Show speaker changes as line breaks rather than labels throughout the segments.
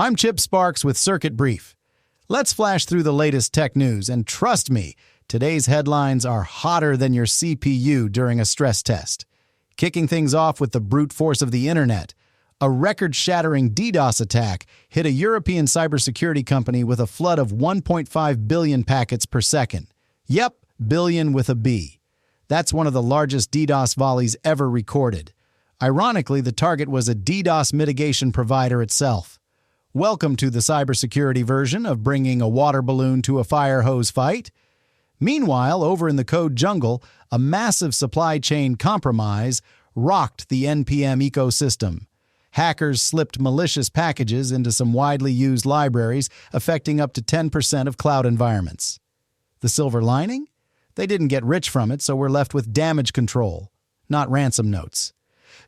I'm Chip Sparks with Circuit Brief. Let's flash through the latest tech news, and trust me, today's headlines are hotter than your CPU during a stress test. Kicking things off with the brute force of the internet, a record-shattering DDoS attack hit a European cybersecurity company with a flood of 1.5 billion packets per second. Yep, billion with a B. That's one of the largest DDoS volleys ever recorded. Ironically, the target was a DDoS mitigation provider itself. Welcome to the cybersecurity version of bringing a water balloon to a fire hose fight. Meanwhile, over in the code jungle, a massive supply chain compromise rocked the NPM ecosystem. Hackers slipped malicious packages into some widely used libraries, affecting up to 10% of cloud environments. The silver lining? They didn't get rich from it, so we're left with damage control, not ransom notes.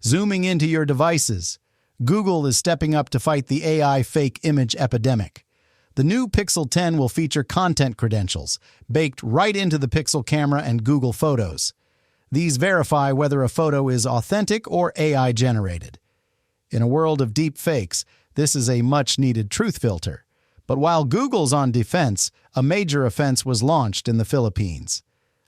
Zooming into your devices, Google is stepping up to fight the AI fake image epidemic. The new Pixel 10 will feature content credentials, baked right into the Pixel camera and Google Photos. These verify whether a photo is authentic or AI-generated. In a world of deep fakes, this is a much-needed truth filter. But while Google's on defense, a major offense was launched in the Philippines.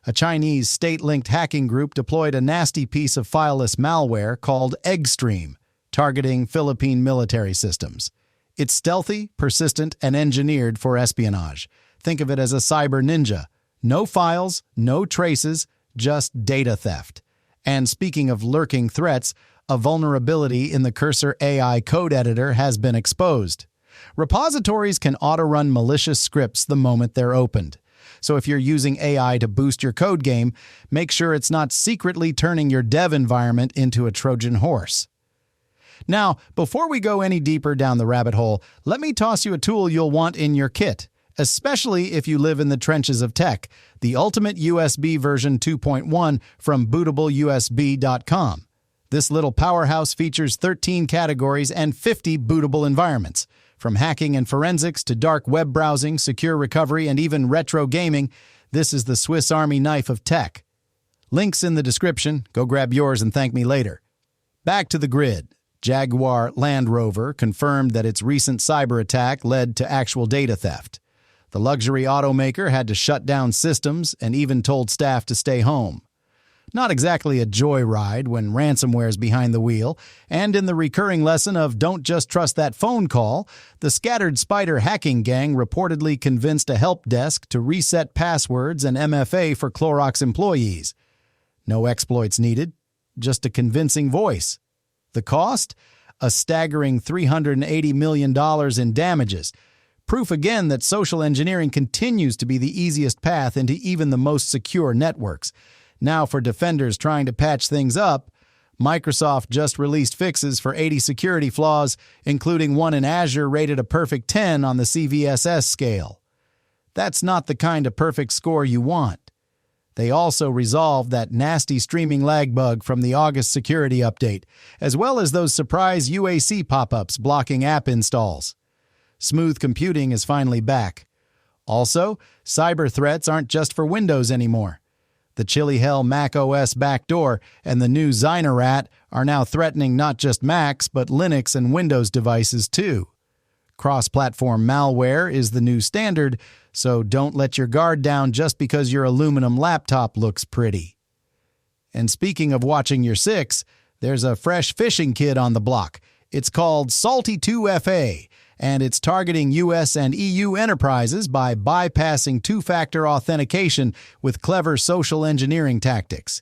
A Chinese state-linked hacking group deployed a nasty piece of fileless malware called Eggstream, targeting Philippine military systems. It's stealthy, persistent, and engineered for espionage. Think of it as a cyber ninja. No files, no traces, just data theft. And speaking of lurking threats, a vulnerability in the Cursor AI code editor has been exposed. Repositories can auto-run malicious scripts the moment they're opened. So if you're using AI to boost your code game, make sure it's not secretly turning your dev environment into a Trojan horse. Now, before we go any deeper down the rabbit hole, let me toss you a tool you'll want in your kit, especially if you live in the trenches of tech, the Ultimate USB version 2.1 from bootableusb.com. This little powerhouse features 13 categories and 50 bootable environments. From hacking and forensics to dark web browsing, secure recovery, and even retro gaming, this is the Swiss Army knife of tech. Links in the description. Go grab yours and thank me later. Back to the grid. Jaguar Land Rover confirmed that its recent cyber attack led to actual data theft. The luxury automaker had to shut down systems and even told staff to stay home. Not exactly a joyride when ransomware's behind the wheel, and in the recurring lesson of don't just trust that phone call, the Scattered Spider hacking gang reportedly convinced a help desk to reset passwords and MFA for Clorox employees. No exploits needed, just a convincing voice. The cost? A staggering $380 million in damages. Proof again that social engineering continues to be the easiest path into even the most secure networks. Now for defenders trying to patch things up, Microsoft just released fixes for 80 security flaws, including one in Azure rated a perfect 10 on the CVSS scale. That's not the kind of perfect score you want. They also resolved that nasty streaming lag bug from the August security update, as well as those surprise UAC pop-ups blocking app installs. Smooth computing is finally back. Also, cyber threats aren't just for Windows anymore. The Chili Hell Mac OS backdoor and the new Zynerat are now threatening not just Macs, but Linux and Windows devices too. Cross-platform malware is the new standard, so don't let your guard down just because your aluminum laptop looks pretty. And speaking of watching your six, there's a fresh phishing kit on the block. It's called Salty2FA, and it's targeting US and EU enterprises by bypassing two-factor authentication with clever social engineering tactics.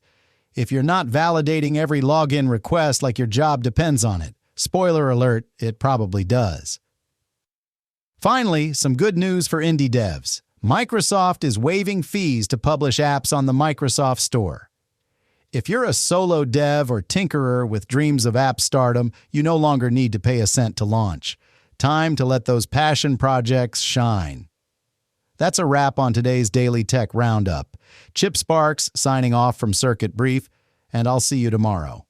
If you're not validating every login request like your job depends on it, spoiler alert, it probably does. Finally, some good news for indie devs. Microsoft is waiving fees to publish apps on the Microsoft Store. If you're a solo dev or tinkerer with dreams of app stardom, you no longer need to pay a cent to launch. Time to let those passion projects shine. That's a wrap on today's Daily Tech Roundup. Chip Sparks signing off from Circuit Brief, and I'll see you tomorrow.